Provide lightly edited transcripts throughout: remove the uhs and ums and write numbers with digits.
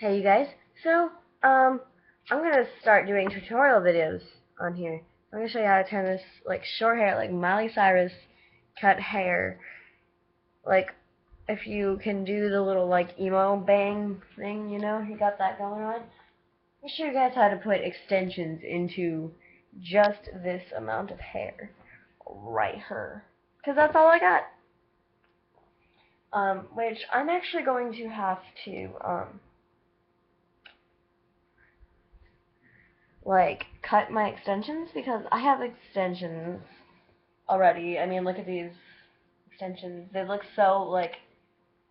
Hey you guys, so I'm gonna start doing tutorial videos on here. I'm gonna show you how to turn this like short hair, like Miley Cyrus cut hair. Like if you can do the little like emo bang thing, you got that going on. I'll show you guys how to put extensions into just this amount of hair right here, cause that's all I got. Which I'm actually going to have to like cut my extensions because I have extensions already. I mean, look at these extensions. They look so like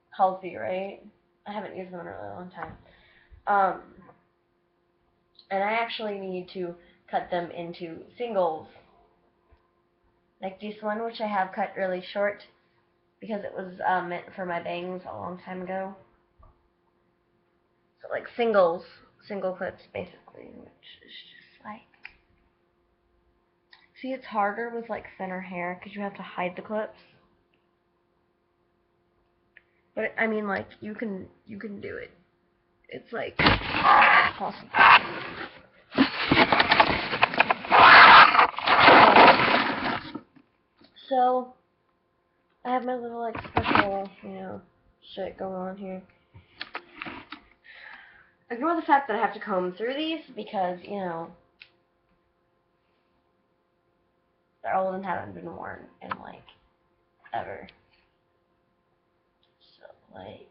healthy, right? I haven't used them in a really long time. Um, and I actually need to cut them into singles, like this one, which I have cut really short because it was meant for my bangs a long time ago. So like singles, single clips basically, which is just like. See, it's harder with like thinner hair because you have to hide the clips. But I mean, like you can do it. It's like possible. So I have my little like special, shit going on here. Ignore the fact that I have to comb through these because they're old and haven't been worn in like ever. So like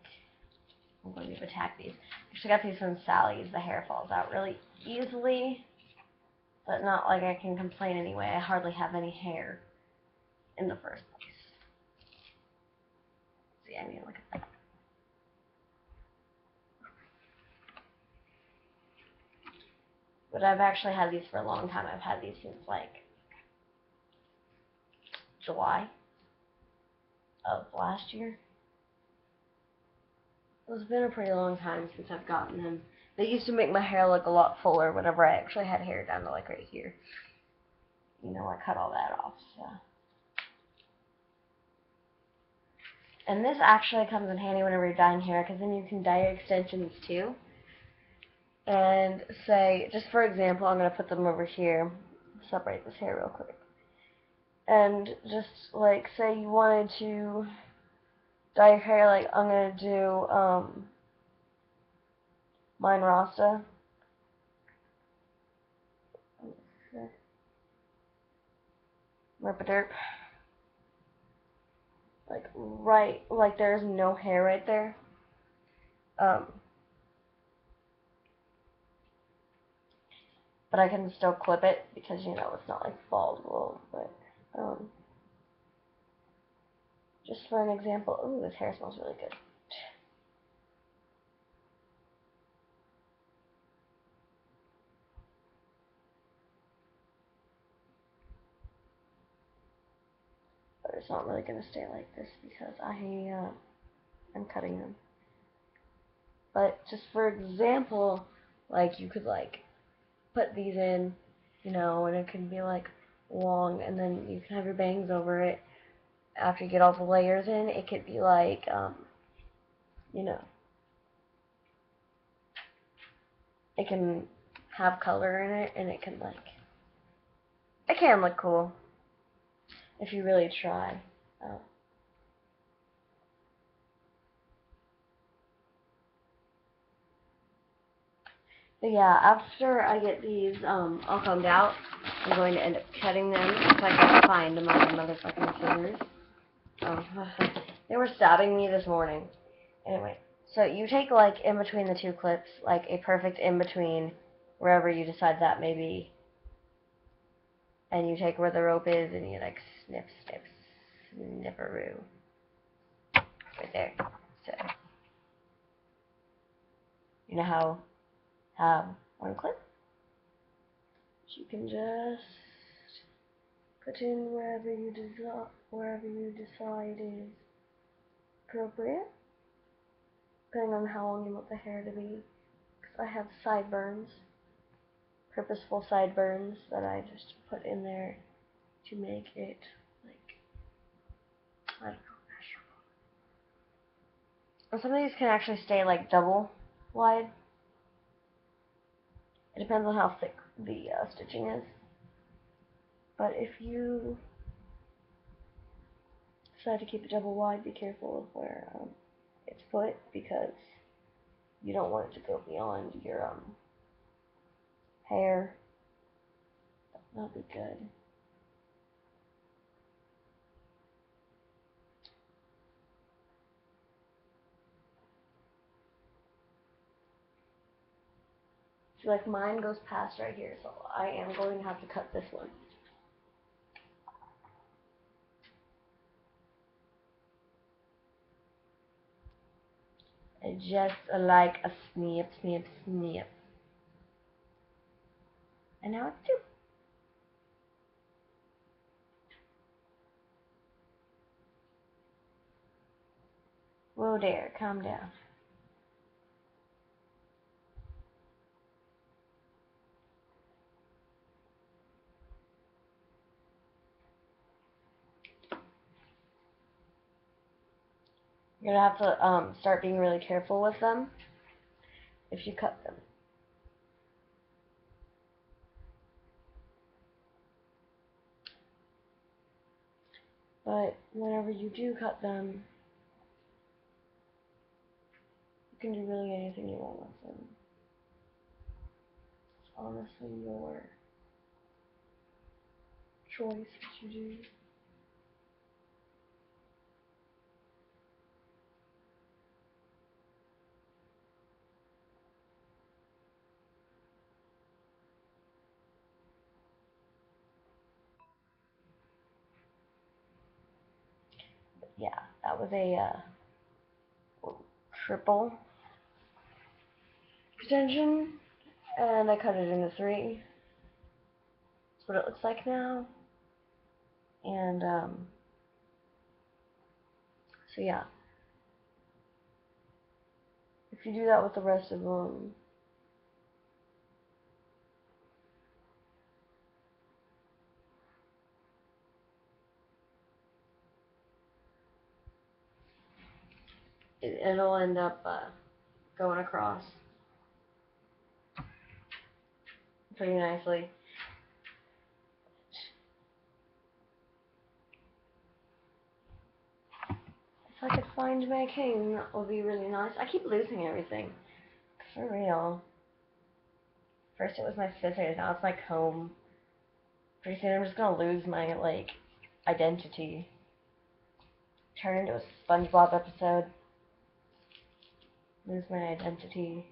I'm going to attack these. Actually, I got these from Sally's. The hair falls out really easily, but not like I can complain anyway. I hardly have any hair in the first place. See, I mean, look at that. But I've actually had these for a long time. I've had these since like July of last year. It's been a pretty long time since I've gotten them. They used to make my hair look a lot fuller whenever I actually had hair down to like right here. I cut all that off, so. And this actually comes in handy whenever you're dyeing hair, because then you can dye your extensions too. And say, just for example, I'm going to put them over here. Separate this hair real quick. And just like, say you wanted to dye your hair, like I'm going to do mine Rasta. Rip a derp. Like right, like there's no hair right there. But I can still clip it because it's not like baldable. But just for an example, ooh, this hair smells really good. But it's not really gonna stay like this because I'm cutting them. But just for example, like you could like put these in, and it can be like long, and then you can have your bangs over it. After you get all the layers in, it could be like, it can have color in it, and it can look cool if you really try. But yeah, after I get these all combed out, I'm going to end up cutting them if I can find my motherfucking scissors. Oh, they were stabbing me this morning. Anyway, so you take like in between the two clips, like a perfect in between wherever you decide that may be, and you take where the rope is and you like snip, snip, snipperoo. Right there. So, you know how have one clip? You can just put in wherever you decide is appropriate, depending on how long you want the hair to be. Because I have sideburns, purposeful sideburns that I just put in there to make it like, I don't know, measurable. And some of these can actually stay like double wide, It depends on how thick the stitching is. But if you decide to keep it double wide, be careful of where it's put, because you don't want it to go beyond your hair. That'll be good. So like mine goes past right here, so I am going to have to cut this one. Just like a snip, snip, snip. And now it's two. Whoa there, calm down. You're gonna have to start being really careful with them if you cut them. But whenever you do cut them, you can do really anything you want with them. It's honestly your choice what you do. But yeah, that was a triple extension, and I cut it into 3. That's what it looks like now. And so yeah, if you do that with the rest of them, it'll end up going across pretty nicely. If I could find my cane, that would be really nice. I keep losing everything. For real. First it was my scissors, now it's my comb. Pretty soon I'm just gonna lose my, like, identity. Turn into a SpongeBob episode. Lose my identity.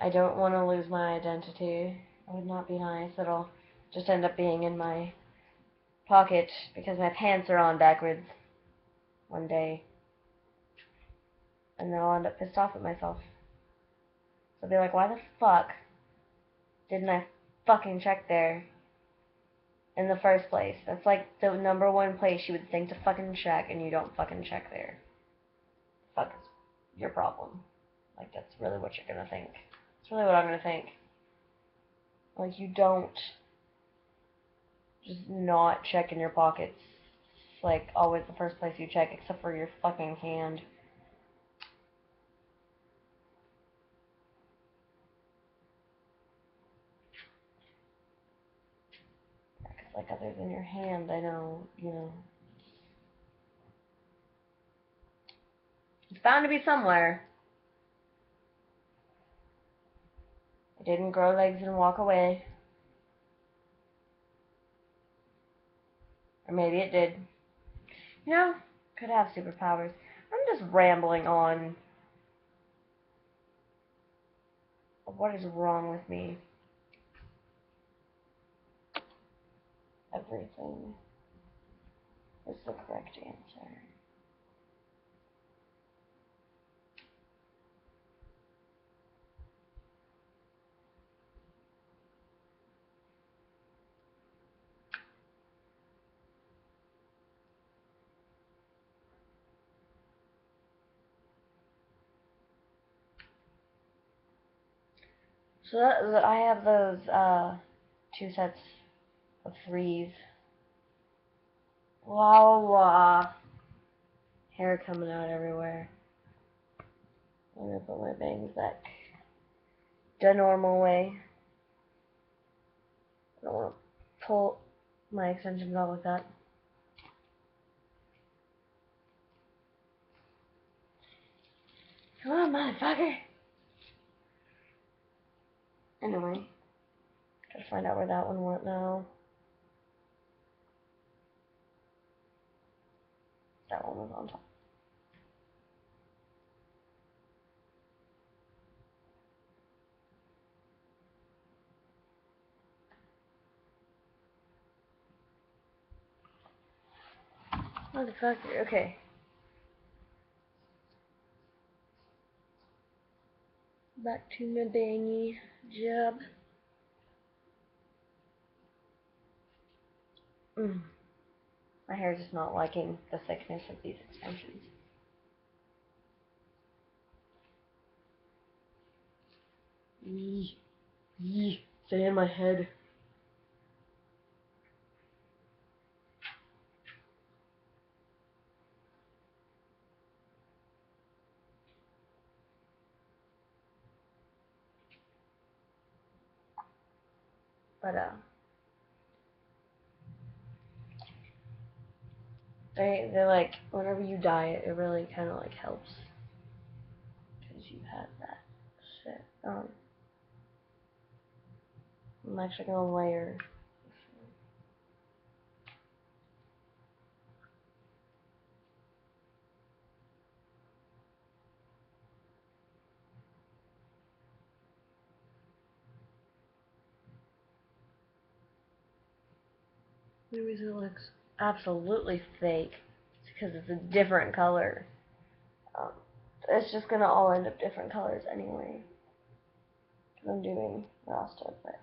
I don't want to lose my identity. That would not be nice. It'll just end up being in my pocket because my pants are on backwards one day. And then I'll end up pissed off at myself. So I'll be like, why the fuck didn't I fucking check there in the first place? That's like the #1 place you would think to fucking check, and you don't fucking check there. Fuck is your problem. Like, that's really what you're gonna think. That's really what I'm gonna think. Like, you don't just not check in your pockets. It's like always the first place you check, except for your fucking hand. Because, like, other than your hand, I know, you know. It's bound to be somewhere. I didn't grow legs and walk away. Or maybe it did. You know, could have superpowers. I'm just rambling on. What is wrong with me? Everything is the correct answer. So I have those 2 sets of 3s. Wow, hair coming out everywhere. I'm gonna put my bangs back the normal way. I don't want to pull my extensions out like that. Come on, motherfucker! Anyway, gotta find out where that one went now. That one was on top. Motherfucker, okay. Back to my bangy job. My hair is just not liking the thickness of these extensions. Yee, stay in my head. But they're like, whenever you dye it, it really kind of like helps, because you have that shit. I'm actually gonna layer. The reason it looks absolutely fake is because it's a different color. It's just gonna all end up different colors anyway. I'm doing Rasta, but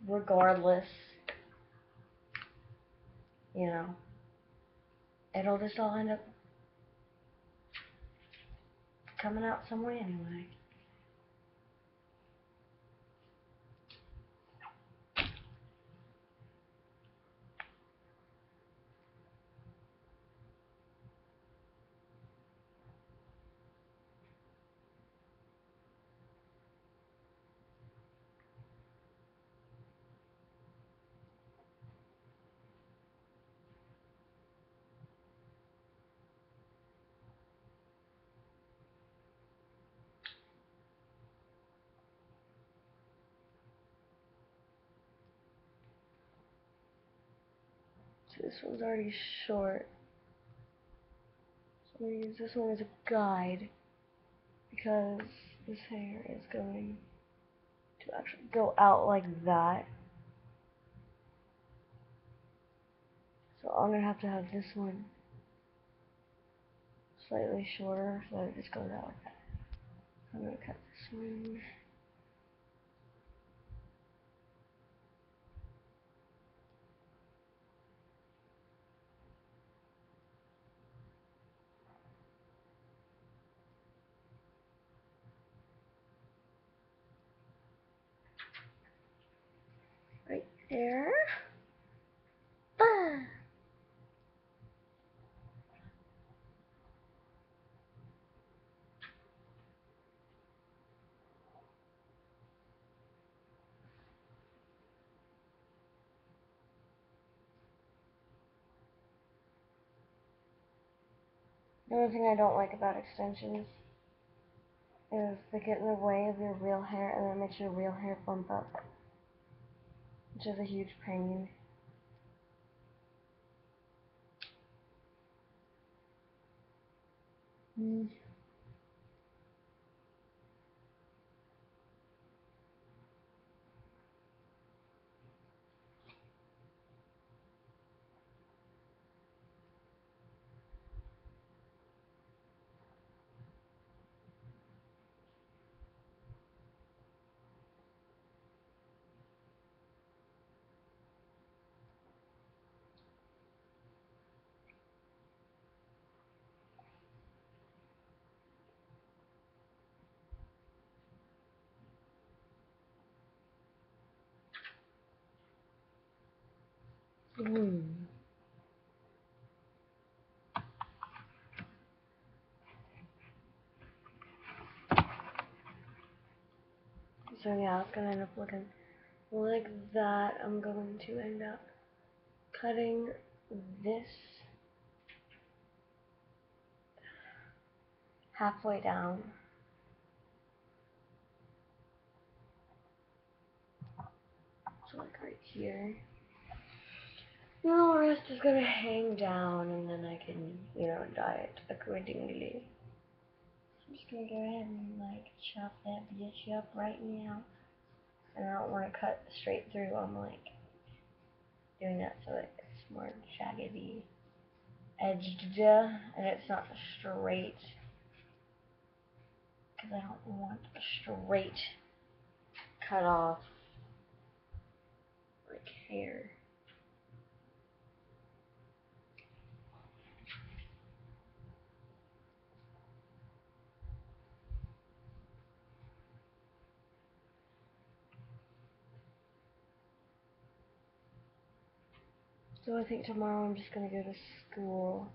regardless, you know, it'll just all end up coming out some way anyway. So this one's already short. So I'm going to use this one as a guide, because this hair is going to actually go out like that. So I'm going to have this one slightly shorter so that it just goes out like that. So I'm going to cut this one. Right there. Ah. Another thing I don't like about extensions is they get in the way of your real hair, and it makes your real hair bump up, which is a huge pain. So yeah, it's gonna end up looking like that. I'm going to end up cutting this halfway down. So like right here. The rest is gonna hang down, and then I can, dye it accordingly. So I'm just gonna go ahead and like chop that bitch up right now. And I don't want to cut straight through. I'm like doing that so that it's more jaggedy edged, and it's not straight, because I don't want a straight cut off like hair. So I think tomorrow I'm just gonna go to school.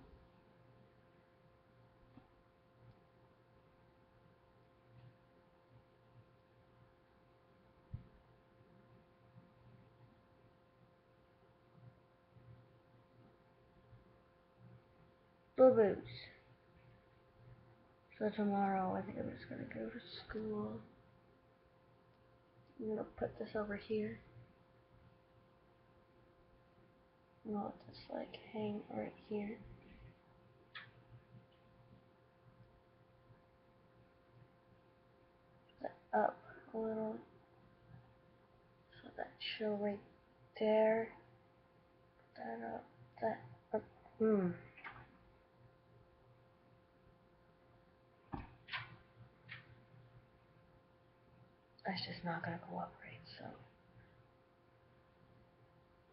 Boo-boos. So tomorrow I think I'm just gonna go to school. I'm gonna put this over here. I'm gonna let this like hang right here. Put that up a little. So that show right there. Put that up. That up. That's just not gonna cooperate, so.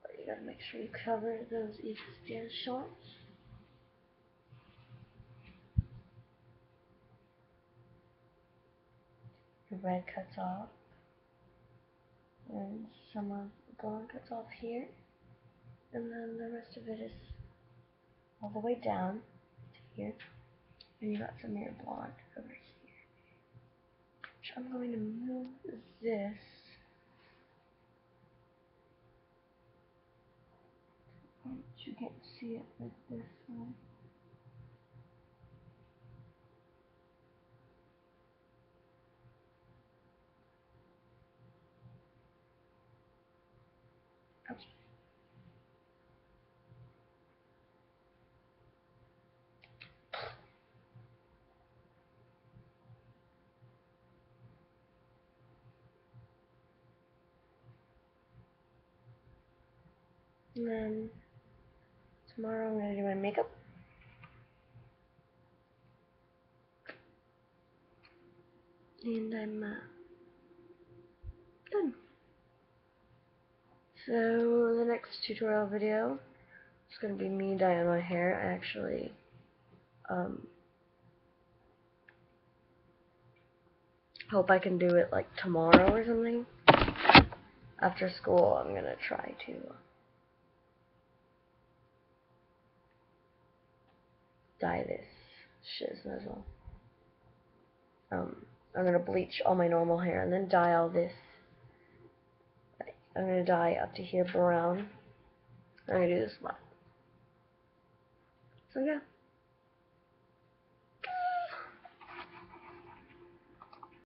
But you gotta make sure you cover those extensions. The red cuts off. And some of the blonde cuts off here. And then the rest of it is all the way down to here. And you got some more blonde over here. So I'm going to move this. You can't see it with this one. Ouch. And then tomorrow I'm going to do my makeup. And I'm done. So the next tutorial video is going to be me dyeing my hair. I actually hope I can do it like tomorrow or something. After school I'm going to try to dye this shizzle. I'm going to bleach all my normal hair and then dye all this. I'm going to dye up to here brown. I'm going to do this black. So yeah.